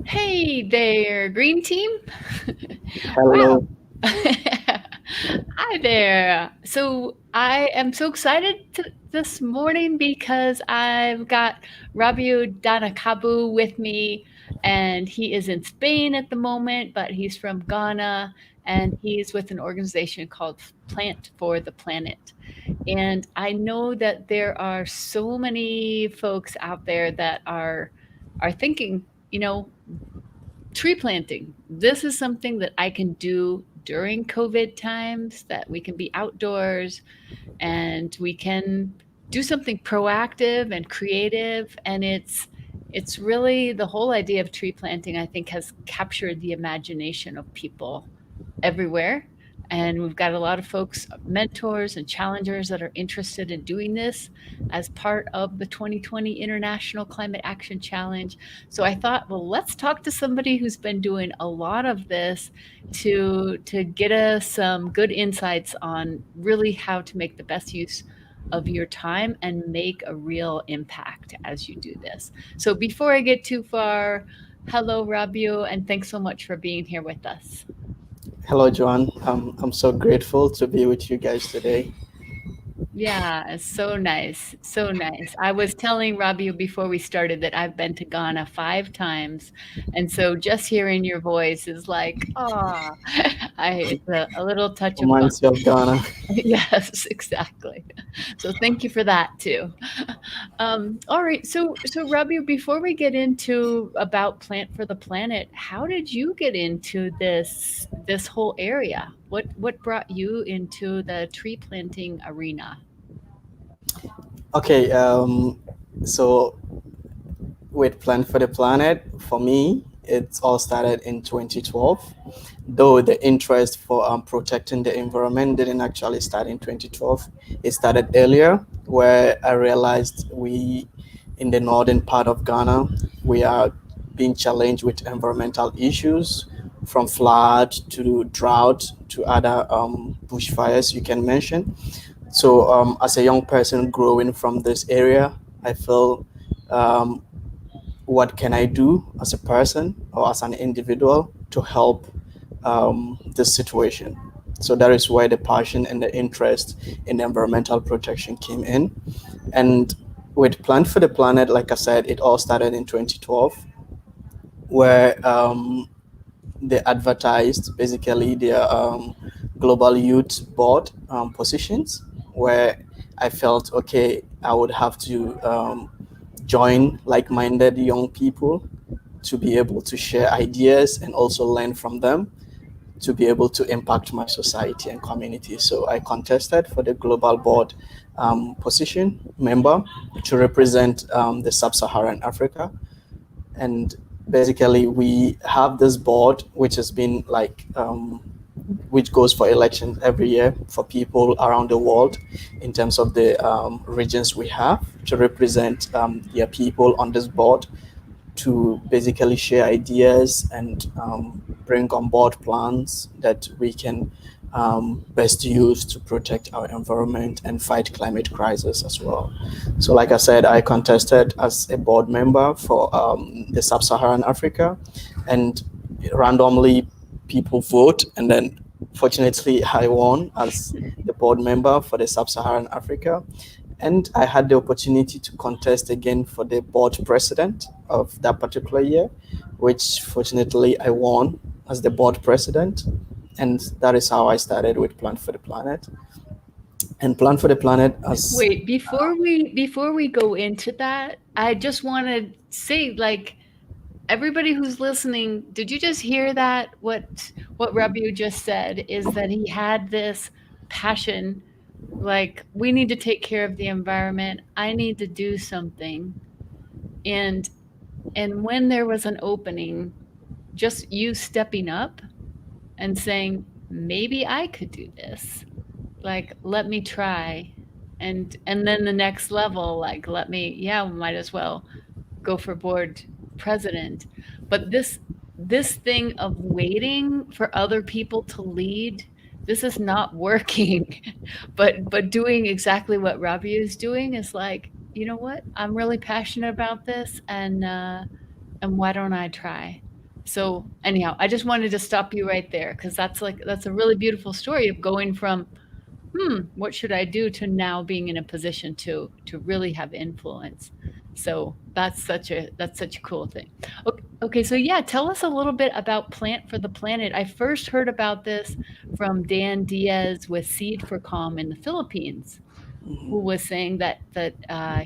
Hey there, green team. Wow. Hello. Hi there. So I am so excited this morning because I've got Rabiu Dannakabu with me, and he is in Spain at the moment, but he's from Ghana, and he's with an organization called Plant for the Planet. And I know that there are so many folks out there that are thinking, you know, tree planting. This is something that I can do during COVID times, that we can be outdoors and we can do something proactive and creative. And it's really the whole idea of tree planting, I think, has captured the imagination of people everywhere. And we've got a lot of folks, mentors and challengers that are interested in doing this as part of the 2020 International Climate Action Challenge. So I thought, well, let's talk to somebody who's been doing a lot of this to get us some good insights on really how to make the best use of your time and make a real impact as you do this. So before I get too far, hello, Rabiu, and thanks so much for being here with us. Hello, Joan. I'm so grateful to be with you guys today. Yeah, it's so nice, so nice. I was telling Rabiu before we started that I've been to Ghana 5 times, and so just hearing your voice is like, ah, I it's a little touch of fun. Reminds you of Ghana. Yes, exactly. So thank you for that too. All right, so Rabiu, before we get into about Plant for the Planet, how did you get into this whole area? What brought you into the tree planting arena? Okay, so with Plan for the Planet, for me, it all started in 2012. Though the interest for protecting the environment didn't actually start in 2012, it started earlier, where I realized we, in the northern part of Ghana, we are being challenged with environmental issues, from flood to drought to other bushfires you can mention. So, as a young person growing from this area, I feel, um, what can I do as a person or as an individual to help this situation? So that is where the passion and the interest in environmental protection came in. And with Plant for the Planet, like I said, it all started in 2012, where they advertised basically their global youth board positions, where I felt, okay, I would have to join like-minded young people to be able to share ideas and also learn from them to be able to impact my society and community. So I contested for the global board position member to represent the sub-Saharan Africa. And basically we have this board which has been like which goes for elections every year for people around the world in terms of the regions we have to represent their people on this board to basically share ideas and bring on board plans that we can best use to protect our environment and fight climate crisis as well. So, like I said, I contested as a board member for the Sub-Saharan Africa, and randomly people vote, and then fortunately I won as the board member for the Sub-Saharan Africa, and I had the opportunity to contest again for the board president of that particular year, which fortunately I won as the board president. And that is how I started with Plant for the Planet. And Plant for the Planet as Wait, before we go into that, I just want to say, like, everybody who's listening, did you just hear that? What Rabiu just said is that he had this passion, like, we need to take care of the environment. I need to do something. And and when there was an opening, just you stepping up and saying, maybe I could do this. Like, let me try. And then the next level, like, let me, yeah, we might as well go for board president. But this thing of waiting for other people to lead, this is not working. But doing exactly what Robbie is doing is like, you know what? I'm really passionate about this, and why don't I try? So anyhow, I just wanted to stop you right there because that's a really beautiful story of going from what should I do to now being in a position to really have influence. So that's such a cool thing. Okay, okay, so yeah, tell us a little bit about Plant for the Planet. I first heard about this from Dan Diaz with Seed for Calm in the Philippines, who was saying that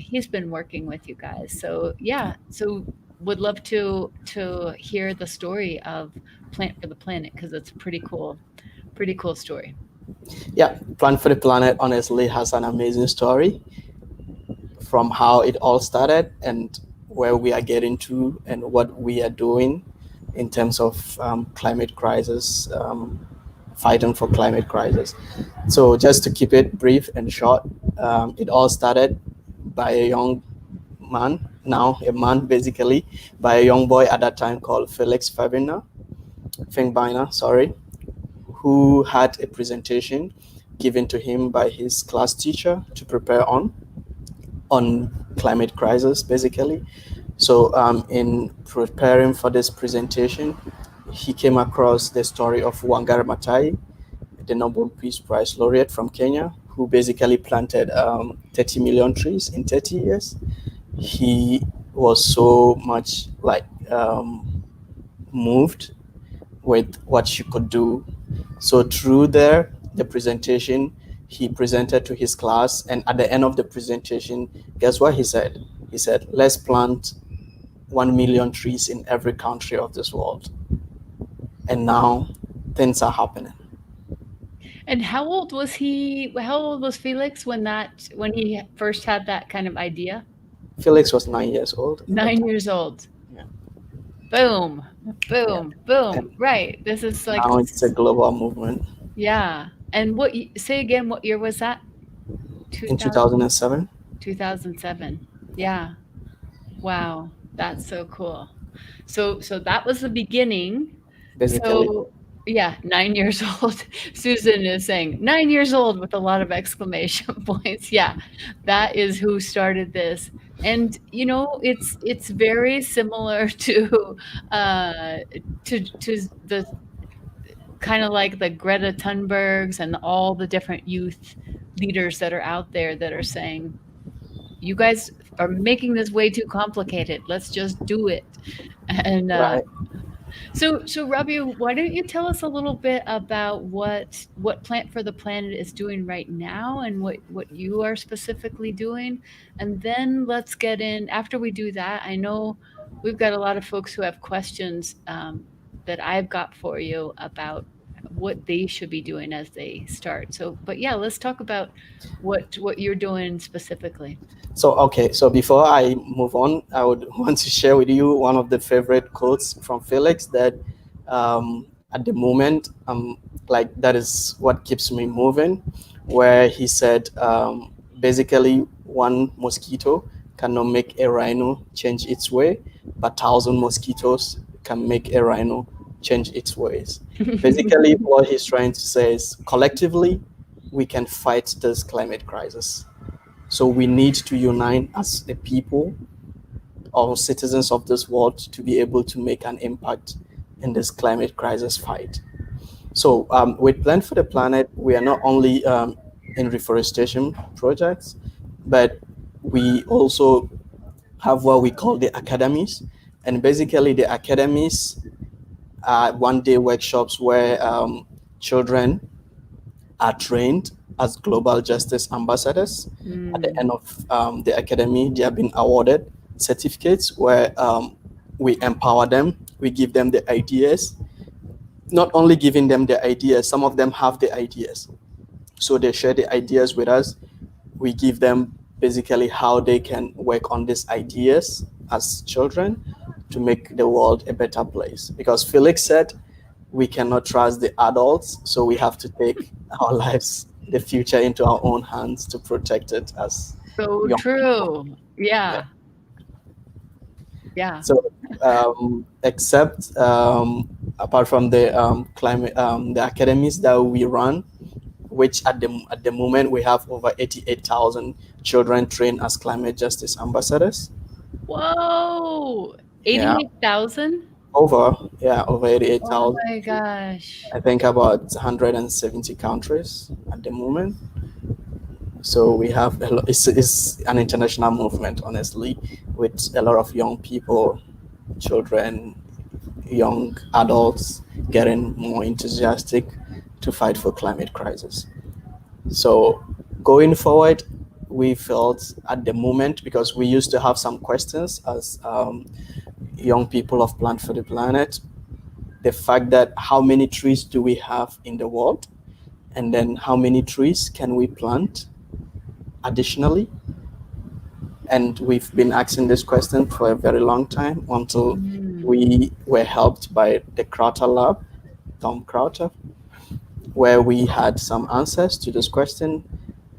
he's been working with you guys. So yeah, so would love to hear the story of Plant for the Planet because it's a pretty cool story. Yeah, Plan for the Planet honestly has an amazing story from how it all started and where we are getting to and what we are doing in terms of climate crisis, fighting for climate crisis. So just to keep it brief and short, it all started by a young man, now a man basically, by a young boy at that time called Felix Fingbiner, sorry, who had a presentation given to him by his class teacher to prepare on climate crisis basically. So in preparing for this presentation, he came across the story of Wangari Maathai, the Nobel Peace Prize laureate from Kenya, who basically planted 30 million trees in 30 years. He was so much like moved with what she could do. So through the presentation, he presented to his class, and at the end of the presentation, guess what he said? He said, "Let's plant 1 million trees in every country of this world." And now things are happening. And how old was he? How old was Felix when he first had that kind of idea? Felix was 9 years old at that 9 time. years old. Yeah, Boom, yeah. boom, And boom. Right. This is like, now it's a global movement. yeah. And say again, what year was that? In 2000, 2007, 2007. Yeah. Wow. That's so cool. So that was the beginning. basically. So yeah, 9 years old. Susan is saying 9 years old with a lot of exclamation points. Yeah, that is who started this. And it's very similar uh, to the kind of like the Greta Thunbergs and all the different youth leaders that are out there that are saying, you guys are making this way too complicated. Let's just do it. And Right. so Rabiu, why don't you tell us a little bit about what Plant for the Planet is doing right now and what you are specifically doing, and then let's get in. After we do that, I know we've got a lot of folks who have questions that I've got for you about what they should be doing as they start. So, but yeah, let's talk about what you're doing specifically. So, okay, so before I move on, I would want to share with you one of the favorite quotes from Felix that at the moment, like that is what keeps me moving, where he said basically one mosquito cannot make a rhino change its way, but 1,000 mosquitoes can make a rhino change its ways. Basically, what he's trying to say is collectively, we can fight this climate crisis. So we need to unite as a people or citizens of this world to be able to make an impact in this climate crisis fight. So with Plan for the Planet, we are not only in reforestation projects, but we also have what we call the academies. And basically the academies are one-day workshops where children are trained as global justice ambassadors. At the Mm. end of the academy, they have been awarded certificates where we empower them, we give them the ideas, not only giving them the ideas, some of them have the ideas. So they share the ideas with us. We give them basically how they can work on these ideas as children to make the world a better place. Because Felix said we cannot trust the adults, so we have to take our lives, the future, into our own hands to protect it as So young people. true. Yeah. Yeah. Yeah. So, except apart from the climate, the academies that we run, which at the moment we have over 88,000 children trained as climate justice ambassadors. Whoa! Yeah, 88,000? over Oh 88,000. my gosh. I think about 170 countries at the moment. So we have it's an international movement, honestly, with a lot of young people, children, young adults getting more enthusiastic to fight for climate crisis. So going forward, we felt at the moment, because we used to have some questions as young people of Plant for the Planet, the fact that how many trees do we have in the world, and then how many trees can we plant additionally. And we've been asking this question for a very long time until Mm. we were helped by the Crowther Lab, Tom Crowther, where we had some answers to this question,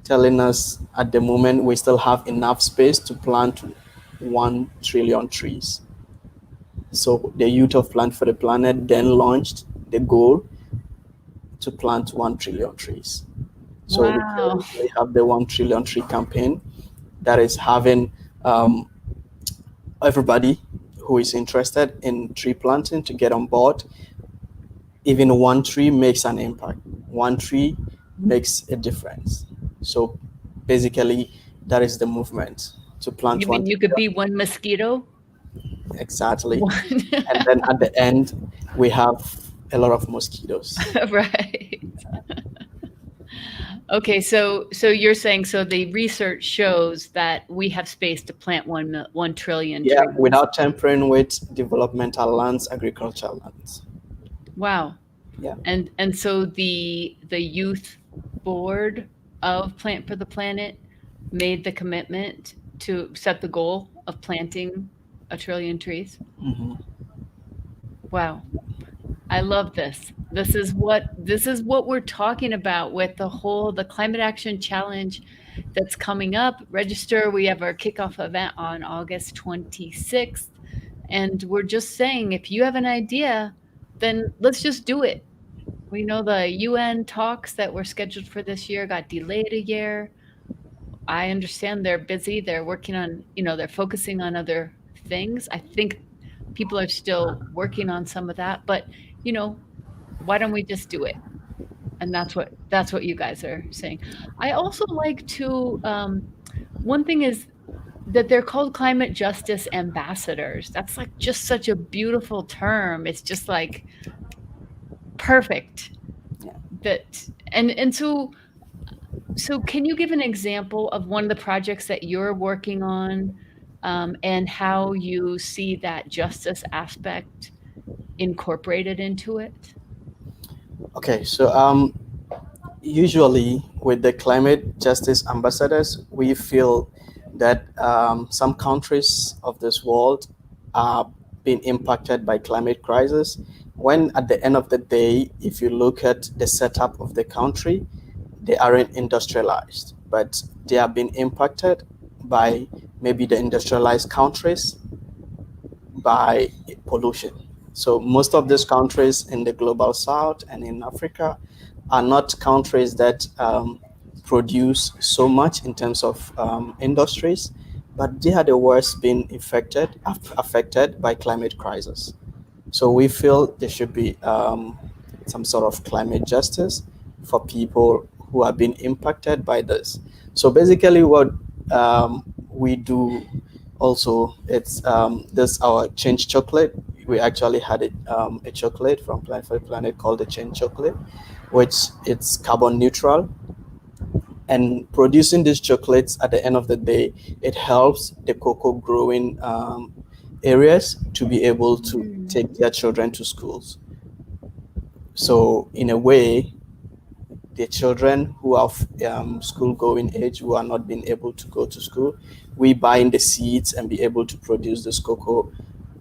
telling us at the moment we still have enough space to plant 1 trillion trees. So the youth of Plant for the Planet then launched the goal to plant 1 trillion trees. So we Wow. currently have the 1 trillion tree campaign that is having um, everybody who is interested in tree planting to get on board. Even 1 tree makes an impact. 1 tree makes a difference. So basically, that is the movement to plant You 1 mean you could trillion. be one mosquito? Exactly. One. And then at the end, we have a lot of mosquitoes. Right. Okay, so you're saying so the research shows that we have space to plant 1 trillion Yeah, trees. without tampering with developmental lands, agricultural lands. Wow. Yeah. And so the youth board of Plant for the Planet made the commitment to set the goal of planting 1 trillion trees. Mhm. Wow. I love this. This is what we're talking about with the Climate Action Challenge that's coming up. Register. We have our kickoff event on August 26th. And we're just saying if you have an idea, then let's just do it. We know the UN talks that were scheduled for this year got delayed a year. I understand they're busy. They're working on, they're focusing on other things. I think people are still working on some of that, but you know, why don't we just do it? And that's what you guys are saying. I also like to one thing is that they're called climate justice ambassadors. That's like just such a beautiful term. It's just like perfect Yeah. that and so can you give an example of one of the projects that you're working on, and how you see that justice aspect incorporated into it? Okay, so usually with the climate justice ambassadors, we feel that some countries of this world are being impacted by climate crisis. When at the end of the day, if you look at the setup of the country, they aren't industrialized, but they are being impacted by maybe the industrialized countries by pollution. So most of these countries in the global south and in Africa are not countries that produce so much in terms of industries, but they are the worst being affected by climate crisis. So we feel there should be some sort of climate justice for people who have been impacted by this. So basically, what we do also, it's this our change chocolate. We actually had a chocolate from Planet for the Planet called the change chocolate, which it's carbon neutral. And producing these chocolates at the end of the day, it helps the cocoa growing areas to be able to Mm. take their children to schools. So in a way, the children who are school going age who are not being able to go to school, we buy in the seeds and be able to produce this cocoa.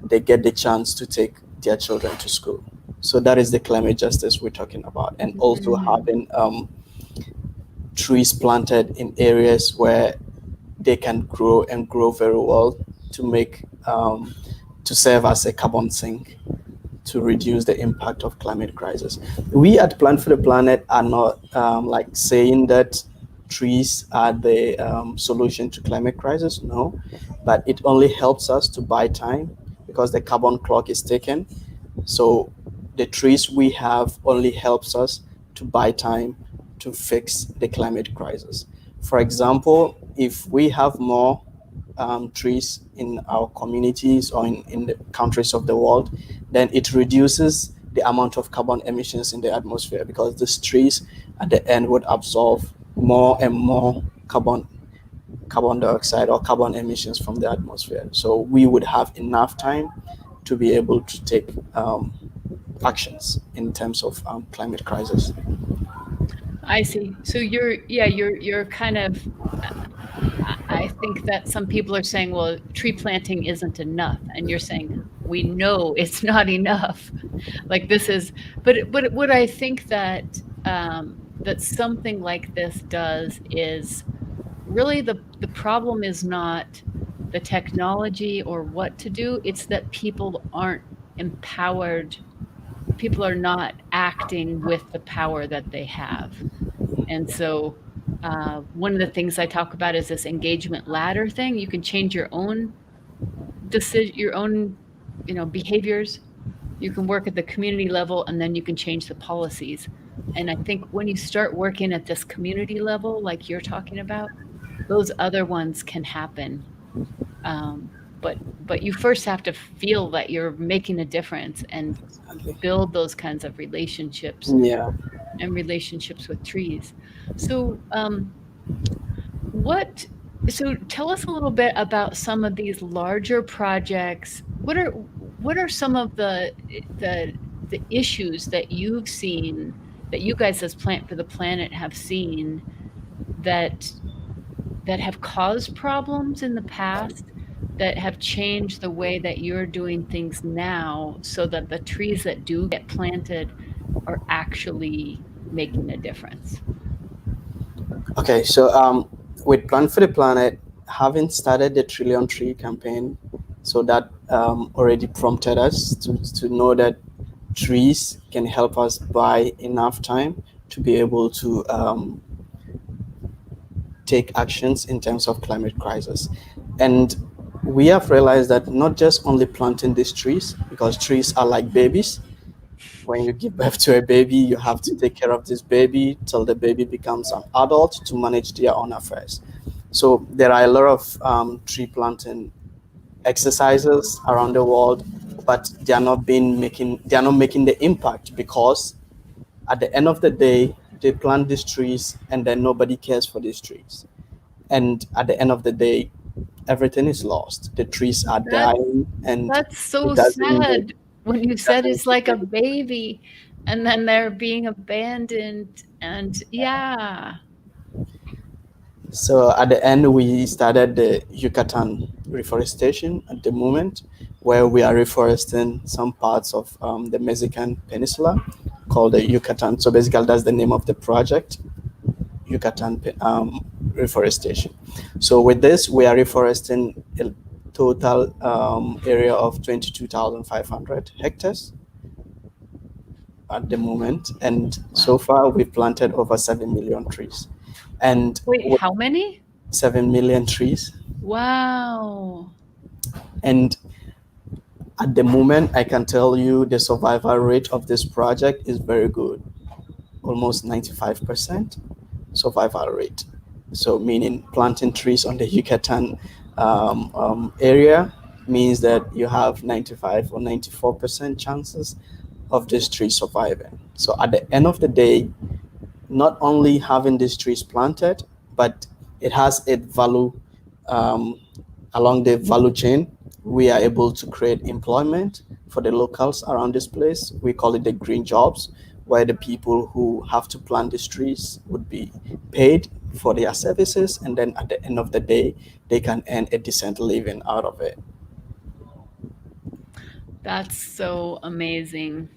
They get the chance to take their children to school. So that is the climate justice we're talking about, and also Mm. having trees planted in areas where they can grow and grow very well to make to serve as a carbon sink to reduce the impact of climate crisis. We at Plan for the Planet are not like saying that trees are the solution to climate crisis. No, but it only helps us to buy time because the carbon clock is ticking. So the trees we have only helps us to buy time to fix the climate crisis. For example, if we have more trees in our communities or in the countries of the world, then it reduces the amount of carbon emissions in the atmosphere, because these trees at the end would absorb more and more carbon dioxide or carbon emissions from the atmosphere. So we would have enough time to be able to take actions in terms of climate crisis. I see. So you're kind of I think that some people are saying, well, tree planting isn't enough. And you're saying, we know it's not enough. Like this is, but what I think that that something like this does is really the problem is not the technology or what to do. It's that people aren't empowered. People are not acting with the power that they have. And so, one of the things I talk about is this engagement ladder thing. You can change your own decision, your own, behaviors. You can work at the community level, and then you can change the policies. And I think when you start working at this community level, like you're talking about, those other ones can happen. Um, but you first have to feel that you're making a difference and Exactly. build those kinds of relationships Yeah. and relationships with trees. So, what so tell us a little bit about some of these larger projects. What are some of the issues that you've seen, that you guys as Plant for the Planet have seen, that that have caused problems in the past, that have changed the way that you're doing things now so that the trees that do get planted are actually making a difference? Okay, so with Plan for the Planet, having started the Trillion Tree campaign, so that already prompted us to know that trees can help us buy enough time to be able to take actions in terms of climate crisis. And we have realized that not just only planting these trees, because trees are like babies. When you give birth to a baby, you have to take care of this baby till the baby becomes an adult to manage their own affairs. So there are a lot of tree planting exercises around the world, but they are not making the impact, because at the end of the day, they plant these trees and then nobody cares for these trees. And at the end of the day, everything is lost. The trees are That's dying, and that's so it doesn't make sad when you it said doesn't it's make like a any. baby and then they're being abandoned, and yeah. So at the end, we started the Yucatan Reforestation at the moment, where we are reforesting some parts of the Mexican Peninsula called the Yucatan. So basically, that's the name of the project, Yucatan Reforestation. So with this, we are reforesting a total area of 22,500 hectares at the moment. And so Wow. far, we've planted over 7 million trees. And Wait, how many? 7 million trees. Wow. And at the moment, I can tell you the survival rate of this project is very good, almost 95% survival rate. So, meaning planting trees on the Yucatan area means that you have 95 or 94% chances of this tree surviving. So, at the end of the day, not only having these trees planted, but it has a value um, along the value chain. We are able to create employment for the locals around this place. We call it the green jobs, where the people who have to plant these trees would be paid for their services, and then at the end of the day, they can earn a decent living out of it. That's so amazing.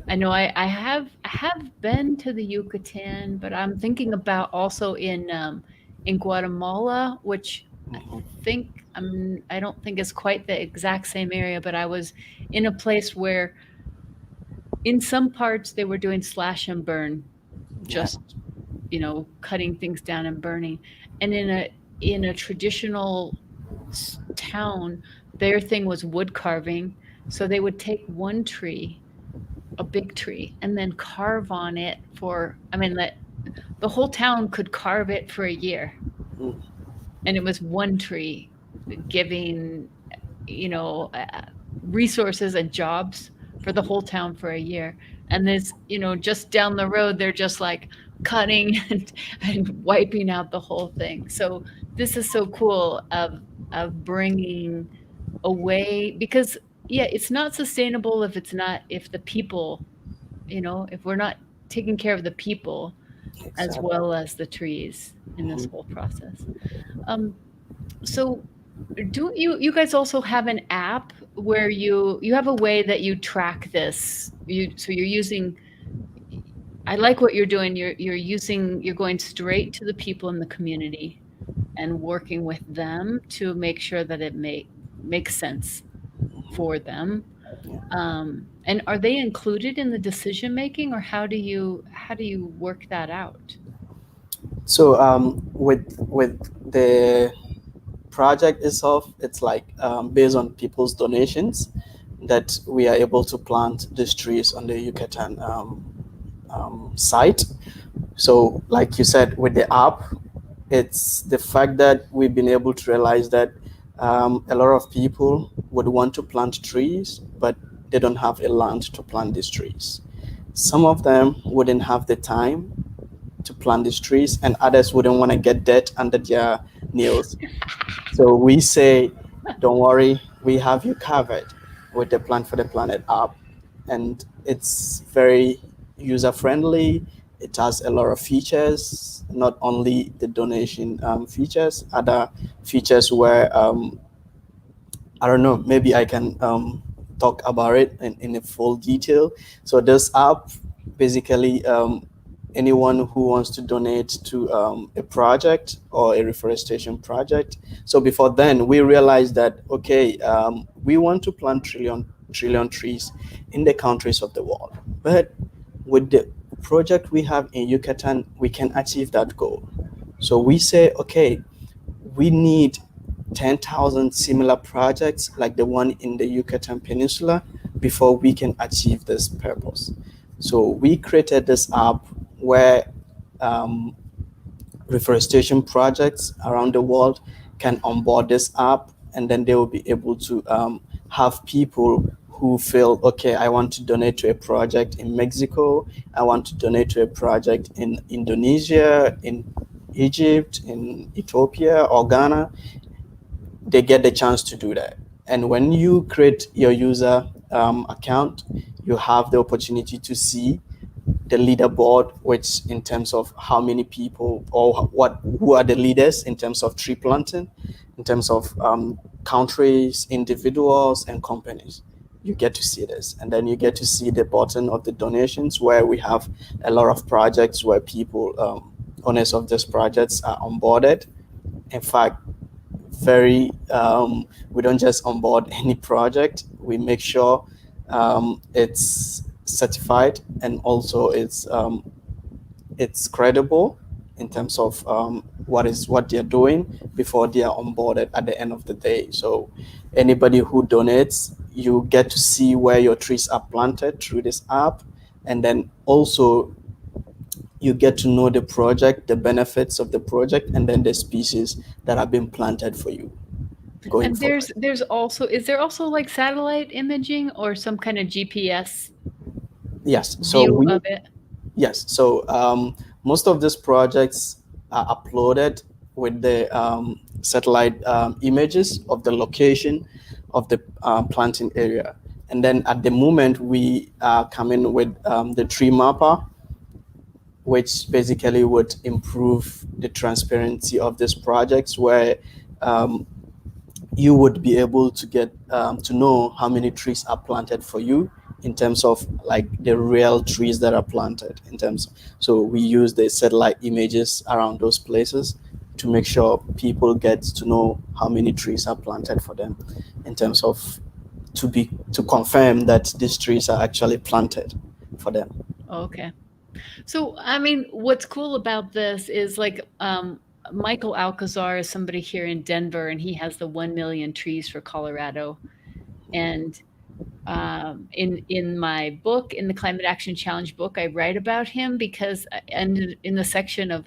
I know I have been to the Yucatan, but I'm thinking about also in Guatemala, which I Mhm. I don't think is quite the exact same area, but I was in a place where in some parts they were doing slash and burn, Yeah, just, cutting things down and burning. And in a traditional town, their thing was wood carving. So they would take one tree a big tree and then carve on it for, I mean, the whole town could carve it for a year. Mm, And it was one tree giving, you know, resources and jobs for the whole town for a year. And this, just down the road, they're just like cutting and wiping out the whole thing. So this is so cool of bringing away, because yeah, it's not sustainable if the people, if we're not taking care of the people as exactly. well as the trees in this Mhm. whole process. Um, so do you guys also have an app where you have a way that you track this? You're using, I like what you're doing. You're going straight to the people in the community and working with them to make sure that it makes sense for them. Yeah. And are they included in the decision making, or how do you work that out? So with the project itself, it's like based on people's donations that we are able to plant these trees on the Yucatan site. So, like you said, with the app, it's the fact that we've been able to realize that a lot of people would want to plant trees, but they don't have a land to plant these trees. Some of them wouldn't have the time to plant these trees, and others wouldn't want to get dirt under their nails. So we say, don't worry, we have you covered with the Plant for the Planet app. And it's very user friendly. It has a lot of features, not only the donation features, other features where I don't know, maybe I can talk about it in a full detail. So this app basically anyone who wants to donate to a project or a reforestation project. So before then, we realized that okay, we want to plant trillion trees in the countries of the world, but with the project we have in Yucatan, we can achieve that goal. So we say, okay, we need 10,000 similar projects like the one in the Yucatan Peninsula before we can achieve this purpose. So we created this app where um, reforestation projects around the world can onboard this app, and then they will be able to have people who feel okay, I want to donate to a project in Mexico, I want to donate to a project in Indonesia, in Egypt, in Ethiopia or Ghana. They get the chance to do that. And when you create your user account, you have the opportunity to see the leaderboard, which in terms of how many people or who are the leaders in terms of tree planting, in terms of countries, individuals, and companies. You get to see this, and then you get to see the button of the donations where we have a lot of projects where people, owners of these projects, are onboarded. In fact, very we don't just onboard any project. We make sure it's certified, and also it's credible in terms of what they're doing before they are onboarded at the end of the day. So anybody who donates, you get to see where your trees are planted through this app, and then also you get to know the project, the benefits of the project, and then the species that have been planted for you going And forward. there's also, is there also like satellite imaging or some kind of GPS Yes. So view we of it? yes. So most of these projects are uploaded with the satellite images of the location of the planting area, and then at the moment we come in with the tree mapper, which basically would improve the transparency of these projects, where um, you would be able to get to know how many trees are planted for you in terms of like the real trees that are planted in terms. So we use the satellite images around those places to make sure people get to know how many trees are planted for them in terms of to confirm that these trees are actually planted for them. Okay. So, I mean, what's cool about this is like Michael Alcazar is somebody here in Denver, and he has the 1 million trees for Colorado. And In my book, in the Climate Action Challenge book, I write about him because, and in the section of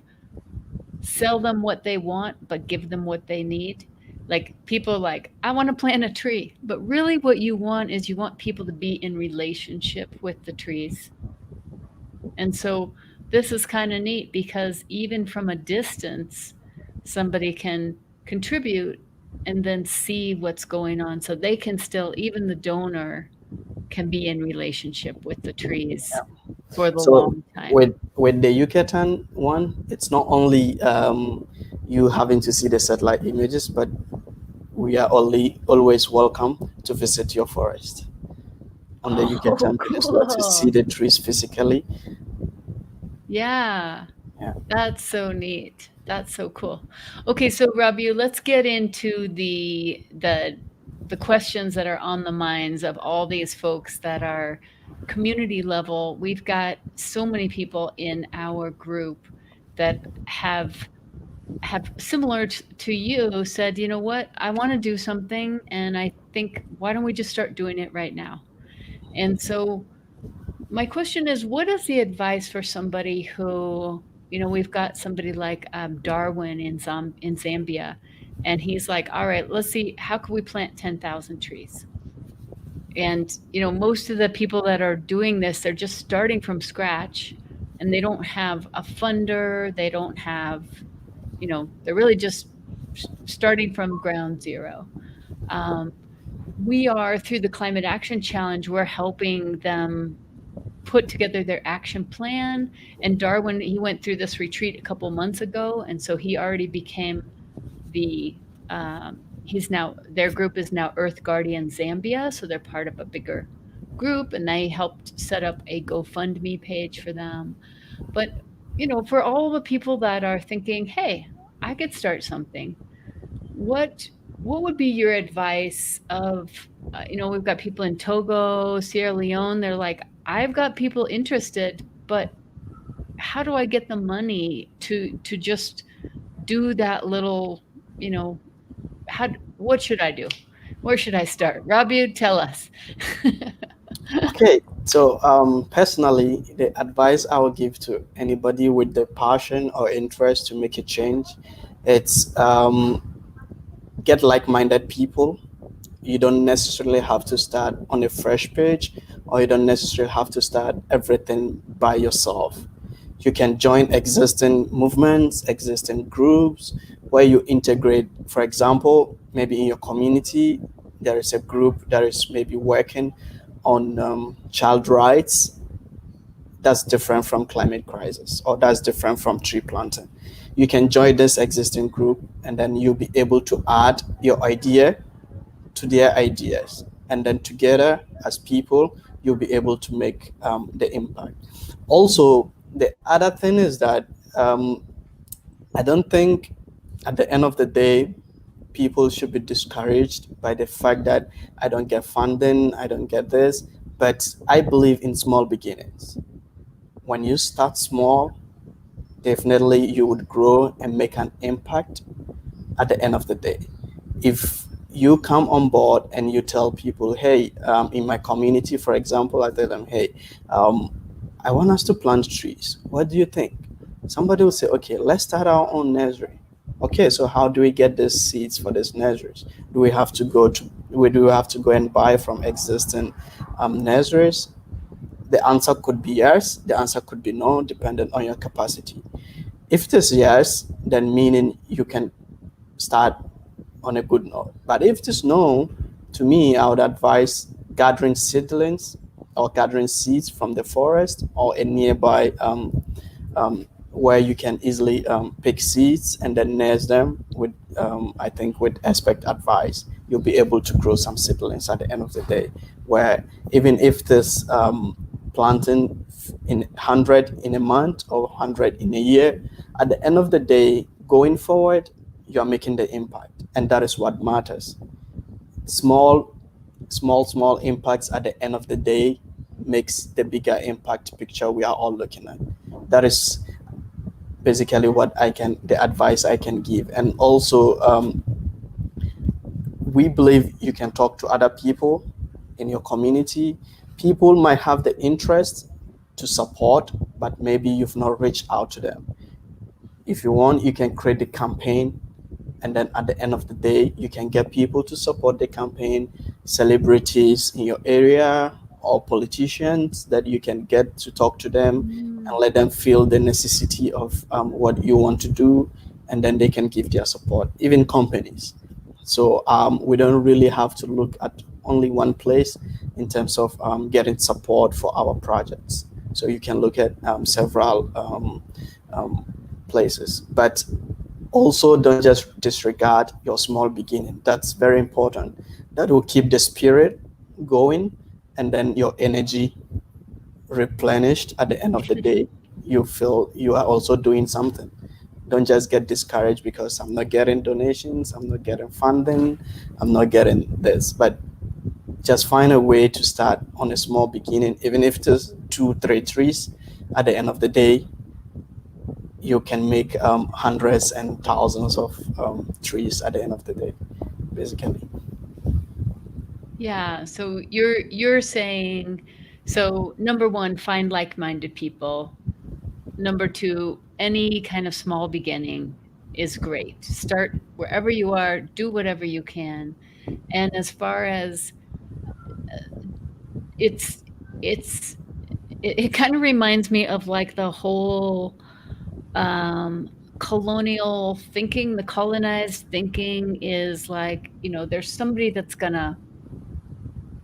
sell them what they want, but give them what they need. Like people are like, I want to plant a tree, but really what you want is you want people to be in relationship with the trees. And so this is kind of neat because even from a distance, somebody can contribute and then see what's going on. So they can still, even the donor can be in relationship with the trees for the So long time. with the Yucatan one, it's not only you having to see the satellite images, but we are only always welcome to visit your forest on the Oh, Yucatan Peninsula to see cool. the trees physically. Yeah. Yeah. That's so neat. That's so cool. Okay, so Rabiu, let's get into the questions that are on the minds of all these folks that are community level. We've got so many people in our group that have similar to you said, you know what, I want to do something, and I think why don't we just start doing it right now? And so my question is, what is the advice for somebody who, we've got somebody like Darwin in Zambia, and he's like, all right, let's see, how can we plant 10,000 trees? And, most of the people that are doing this, they're just starting from scratch and they don't have a funder. They don't have, they're really just starting from ground zero. Um, we are, through the Climate Action Challenge, we're helping them put together their action plan. And Darwin, he went through this retreat a couple months ago, and so he already became the he's now, their group is now Earth Guardian Zambia, so they're part of a bigger group, and they helped set up a GoFundMe page for them. But for all the people that are thinking, hey, I could start something, what what would be your advice of, we've got people in Togo, Sierra Leone, they're like, I've got people interested, but how do I get the money to just do that little, you know, what should I do? Where should I start? Rabiu, tell us. Okay, so personally, the advice I would give to anybody with the passion or interest to make a change, it's get like-minded people. You don't necessarily have to start on a fresh page, or you don't necessarily have to start everything by yourself. You can join existing movements, existing groups where you integrate. For example, maybe in your community, there is a group that is maybe working on child rights. That's different from climate crisis, or that's different from tree planting. You can join this existing group, and then you'll be able to add your idea to their ideas, and then together as people you'll be able to make the impact. Also, the other thing is that I don't think at the end of the day people should be discouraged by the fact that I don't get funding, I don't get this, but I believe in small beginnings. When you start small, definitely you would grow and make an impact at the end of the day. If you come on board and you tell people, hey, in my community, for example, I tell them, hey, I want us to plant trees. What do you think? Somebody will say, okay, let's start our own nursery. Okay, so how do we get these seeds for these nurseries? Do we have to go to, do we have to go and buy from existing nurseries? The answer could be yes. The answer could be no, depending on your capacity. If it is yes, then meaning you can start on a good note. But if it is no, to me, I would advise gathering seedlings or gathering seeds from the forest or a nearby where you can easily pick seeds and then nurse them with, I think, with expert advice. You'll be able to grow some seedlings at the end of the day, where even if this planting in 100 in a month or 100 in a year, at the end of the day, going forward, you are making the impact, and that is what matters. Small impacts at the end of the day makes the bigger impact picture we are all looking at. That is basically the advice I can give. And also, we believe you can talk to other people in your community. People might have the interest to support, but maybe you've not reached out to them. If you want, you can create the campaign, and then at the end of the day, you can get people to support the campaign, celebrities in your area or politicians that you can get to talk to them and Mm. let them feel the necessity of what you want to do, and then they can give their support, even companies. So we don't really have to look at only one place in terms of getting support for our projects. So you can look at several um, places. But also, don't just disregard your small beginning. That's very important. That will keep the spirit going, and then your energy replenished at the end of the day. You feel you are also doing something. Don't just get discouraged because I'm not getting donations, I'm not getting funding, I'm not getting this. But just find a way to start on a small beginning, even if it's two, three trees. At the end of the day, you can make hundreds and thousands of trees at the end of the day, basically. Yeah, so you're saying, so number 1, find like-minded people. Number 2, any kind of small beginning is great. Start wherever you are, do whatever you can. And as far as it's it's it kind of reminds me of like the whole colonial thinking, the colonized thinking is like, there's somebody that's gonna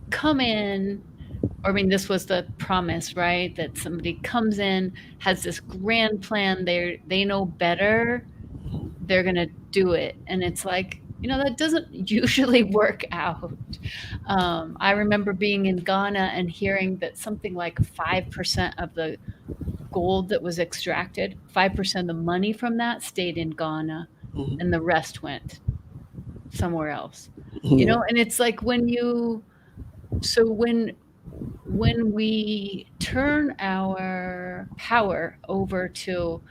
come in. Or, I mean, this was the promise, right? That somebody comes in, has this grand plan, they know better, they're gonna do it. And it's like, that doesn't usually work out. I remember being in Ghana and hearing that something like 5% of the gold that was extracted, 5% of the money from that stayed in Ghana, and Mhm. the rest went somewhere else. Yeah. And it's like when we turn our power over to,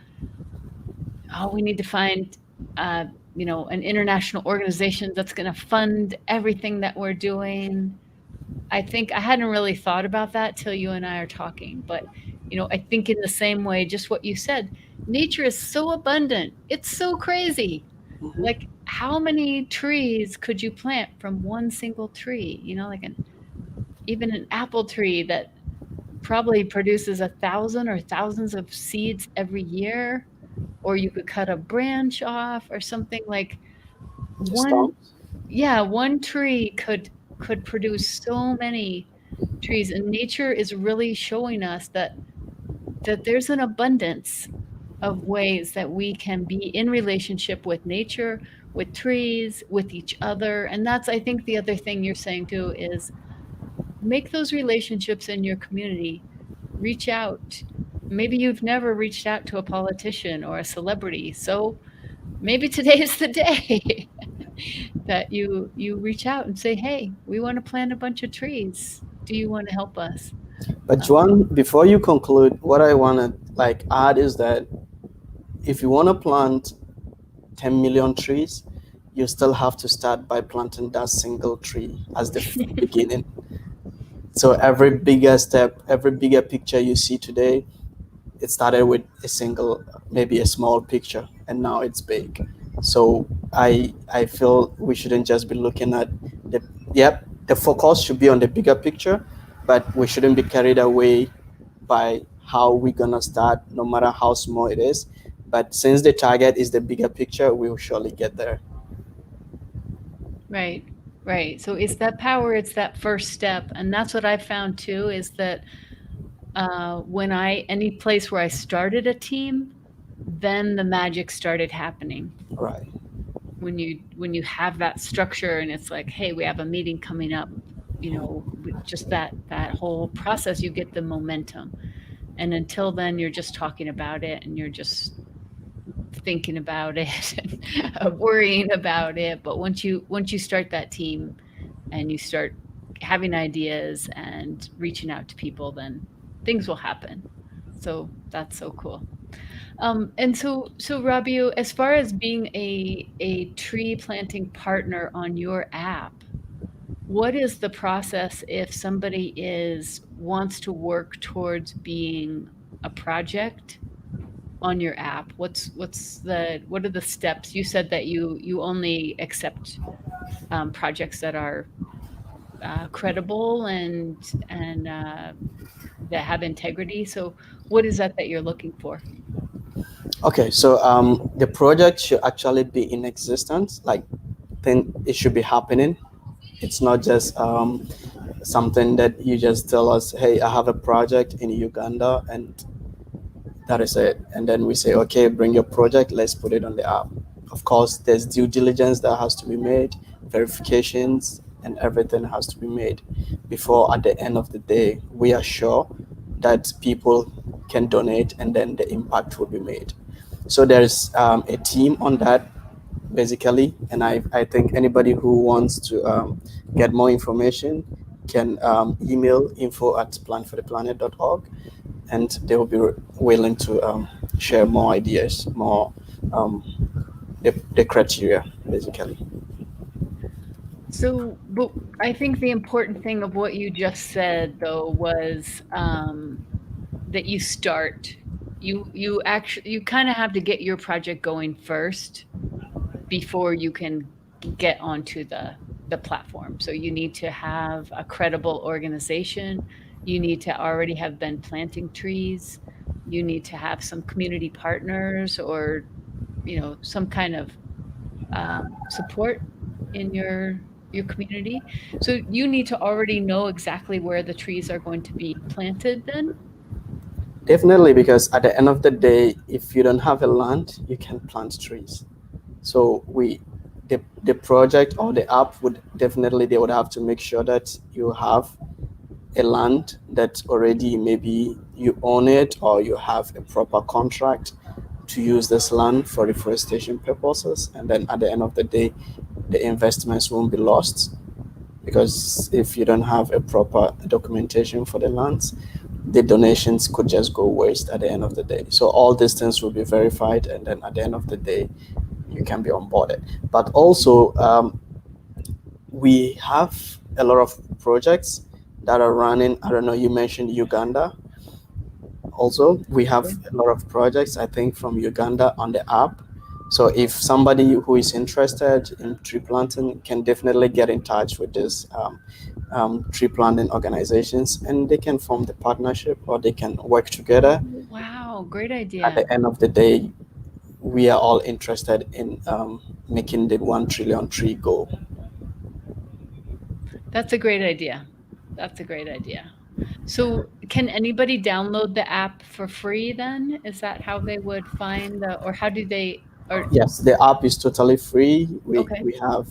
oh, we need to find, an international organization that's going to fund everything that we're doing. I think I hadn't really thought about that till you and I are talking, but I think in the same way, just what you said, nature is so abundant. It's so crazy. Mhm. Like, how many trees could you plant from one single tree? Like even an apple tree that probably produces 1,000 or thousands of seeds every year, or you could cut a branch off or something like The one. stumps. Yeah, one tree could produce so many trees, and nature is really showing us that there's an abundance of ways that we can be in relationship with nature, with trees, with each other. And that's, I think, the other thing you're saying too is make those relationships in your community. Reach out. Maybe you've never reached out to a politician or a celebrity, so maybe today is the day that you reach out and say, "Hey, we want to plant a bunch of trees. Do you want to help us?" But Um, Juan, before you conclude, what I want to add is that if you want to plant 10 million trees, you still have to start by planting that single tree as the beginning. So every bigger step, every bigger picture you see today, it started with a single, maybe a small picture, and now it's big. So I feel we shouldn't just be looking at the, yep, the focus should be on the bigger picture, but we shouldn't be carried away by how we're gonna start, no matter how small it is. But since the target is the bigger picture, we will surely get there. right, right. So it's that power, it's that first step, and that's what I found too, is that when any place where I started a team, then the magic started happening. Right. When you have that structure and it's like, hey, we have a meeting coming up, just that whole process, you get the momentum. And until then, you're just talking about it and you're just thinking about it and worrying about it. But once you start that team and you start having ideas and reaching out to people, then things will happen. So that's so cool. And so Rabiu, as far as being a tree planting partner on your app, what is the process if somebody is wants to work towards being a project on your app? What are the steps? You said that you only accept projects that are credible and that have integrity. So, what is that you're looking for? Okay, so the project should actually be in existence, like then it should be happening. It's not just something that you just tell us, hey, I have a project in Uganda and that is it. And then we say, okay, bring your project, let's put it on the app. Of course, there's due diligence that has to be made, verifications, and everything has to be made before, at the end of the day, we are sure that people can donate and then the impact will be made. So there's a team on that basically, and I think anybody who wants to get more information can email info@planfortheplanet.org, and they will be willing to share more ideas, more um, the criteria, basically. So, but I think the important thing of what you just said, though, was that you start. You kind of have to get your project going first before you can get onto the platform. So you need to have a credible organization. You need to already have been planting trees. You need to have some community partners or some kind of support in your community. So you need to already know exactly where the trees are going to be planted then? Definitely, because at the end of the day, if you don't have a land, you can plant trees. So the project or the app would definitely, they would have to make sure that you have a land that already maybe you own it or you have a proper contract to use this land for reforestation purposes, and then at the end of the day the investments won't be lost, because if you don't have a proper documentation for the lands, the donations could just go waste at the end of the day. So all these things will be verified, and then at the end of the day you can be onboarded. But also we have a lot of projects that are running. I don't know, you mentioned Uganda. Also, we have a lot of projects, I think, from Uganda on the app. So if somebody who is interested in tree planting can definitely get in touch with these tree planting organizations, and they can form the partnership or they can work together. Oh, wow, great At idea. the end of the day, we are all interested in making the 1 trillion tree goal. That's a great idea. That's a great idea. So, can anybody download the app for free then? Is that how they would find or how do they, or Yes, the app is totally free. okay. We have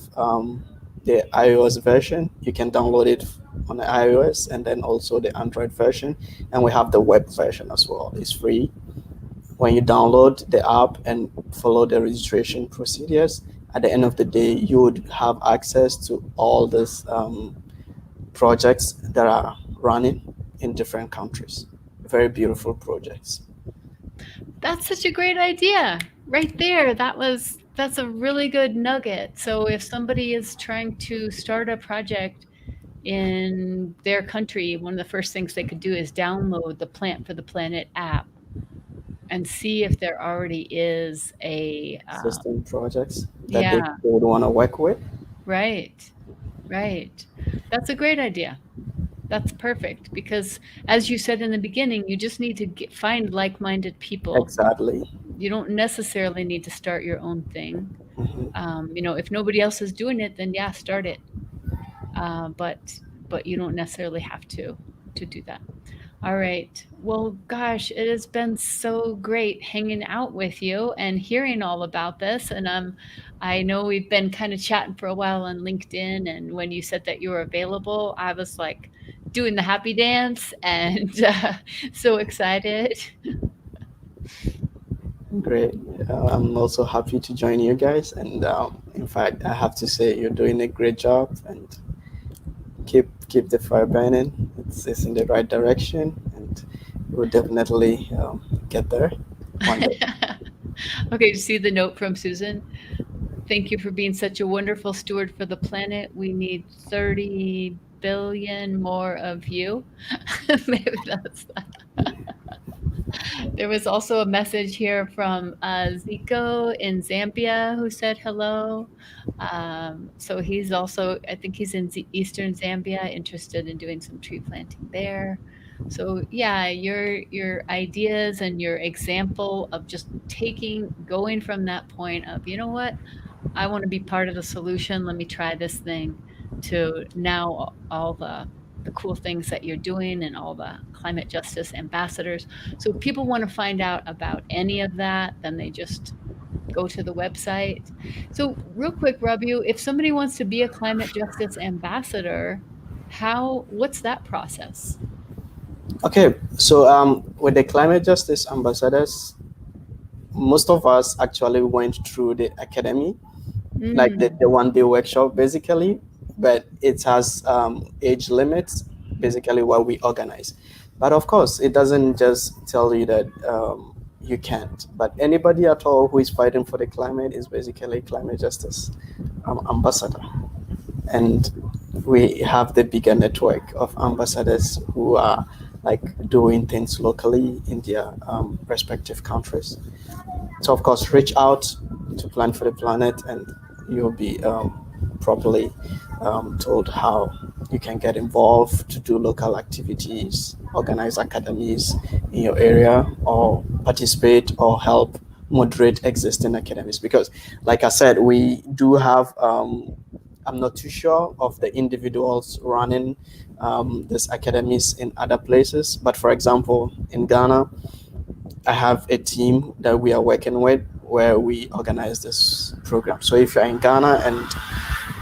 the iOS version. You can download it on the iOS, and then also the Android version, and we have the web version as well. It's free. When you download the app and follow the registration procedures, at the end of the day, you would have access to all these projects that are running in different countries. Very beautiful projects. That's such a great idea. Right there. That's a really good nugget. So if somebody is trying to start a project in their country, one of the first things they could do is download the Plant for the Planet app and see if there already is a Existing projects that yeah, they would want to work with. right. Right. That's a great idea. That's perfect because as you said in the beginning, you just need to find like-minded people. Exactly. You don't necessarily need to start your own thing. Mhm. If nobody else is doing it, then yeah, start it. But you don't necessarily have to do that. All right. Well, gosh, it has been so great hanging out with you and hearing all about this. And I know we've been kind of chatting for a while on LinkedIn. And when you said that you were available, I was like doing the happy dance and so excited. Great. I'm also happy to join you guys. And in fact, I have to say you're doing a great job, and keep the fire burning. It's in the right direction, and we'll definitely get there one day. Okay, you see the note from Susan? Thank you for being such a wonderful steward for the planet. We need 30 billion more of you. Maybe that's There was also a message here from Zico in Zambia who said hello. So he's also, I think he's in eastern Zambia, interested in doing some tree planting there. So yeah, your ideas and your example of just going from that point of, you know what, I want to be part of the solution. Let me try this thing to now all the cool things that you're doing and all the climate justice ambassadors. So if people want to find out about any of that, then they just go to the website. So real quick, Rabiu, if somebody wants to be a climate justice ambassador, what's that process? Okay, so with the climate justice ambassadors, most of us actually went through the academy, like Mm, the 1 day workshop basically, but it has age limits, basically what we organize. But of course, it doesn't just tell you that you can't, but anybody at all who is fighting for the climate is basically climate justice ambassador. And we have the bigger network of ambassadors who are like doing things locally in their respective countries. So of course, reach out to Plan for the Planet, and you'll be properly told how you can get involved to do local activities, organize academies in your area, or participate or help moderate existing academies. Because, like I said, we do have. I'm not too sure of the individuals running these academies in other places, but for example, in Ghana, I have a team that we are working with where we organize this program. So if you're in Ghana and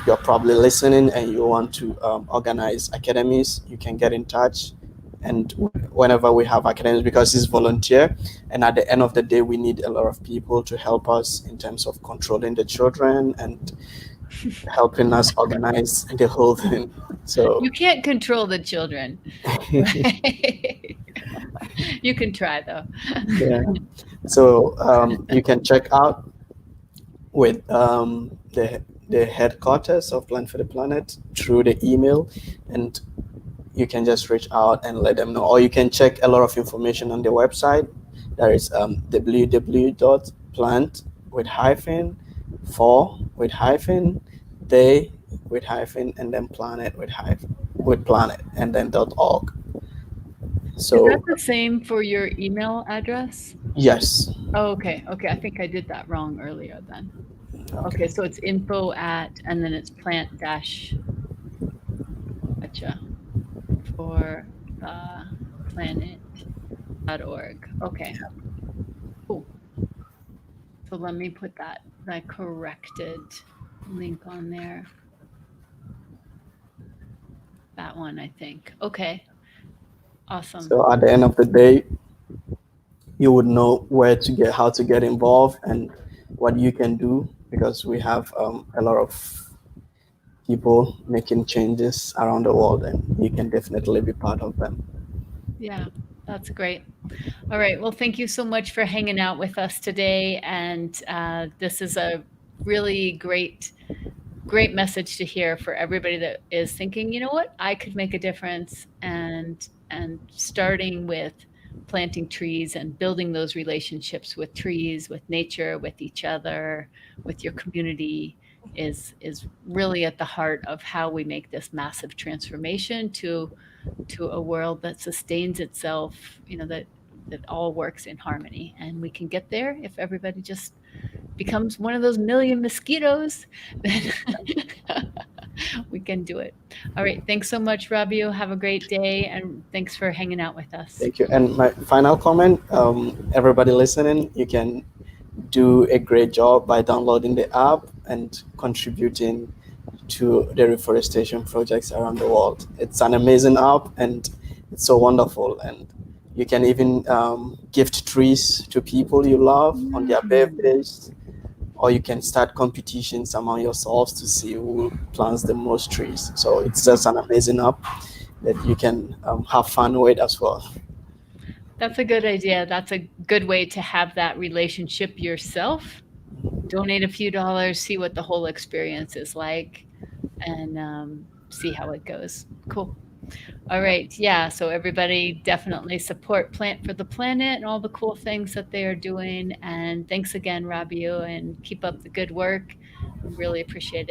you're probably listening and you want to organize academies, you can get in touch. And whenever we have academies, because it's volunteer, and at the end of the day, we need a lot of people to help us in terms of controlling the children and helping us organize the whole thing. So, you can't control the children, right? You can try though. yeah. So you can check out with the headquarters of Plan for the Planet through the email, and you can just reach out and let them know, or you can check a lot of information on the website. There is www.plant with hyphen for with hyphen they with hyphen and then planet with planet and then .org. Is that So the same for your email address? yes, Oh, okay. Okay. I think I did that wrong earlier then. okay. Okay. So it's info at, and then it's plant dash, gotcha, for the planet.org. Okay. Cool. So let me put that corrected link on there. That one, I think. Okay. Awesome. So at the end of the day, you would know where to get, how to get involved, and what you can do, because we have a lot of people making changes around the world, and you can definitely be part of them. Yeah. That's great. All right. Well, thank you so much for hanging out with us today. And this is a really great message to hear for everybody that is thinking, you know what, I could make a difference, and starting with planting trees and building those relationships with trees, with nature, with each other, with your community is really at the heart of how we make this massive transformation to a world that sustains itself, that all works in harmony. And we can get there if everybody just becomes one of those million mosquitoes, then we can do it. All right. Thanks so much, Rabiu. Have a great day. And thanks for hanging out with us. Thank you. And my final comment, everybody listening, you can do a great job by downloading the app and contributing to the reforestation projects around the world. It's an amazing app and it's so wonderful. And you can even gift trees to people you love on their Mm. birthdays, or you can start competitions among yourselves to see who plants the most trees. So it's just an amazing app that you can have fun with as well. That's a good idea. That's a good way to have that relationship yourself donate a few dollars, see what the whole experience is like, and see how it goes. Cool. All right. Yeah. So everybody definitely support Plant for the Planet and all the cool things that they are doing. And thanks again, Rabiu, and keep up the good work. We really appreciate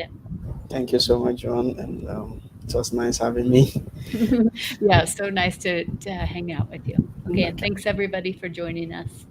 Thank you so much, John, and it was nice having me. it. Yeah. So nice to hang out with you. Okay. And Okay. thanks everybody for joining us.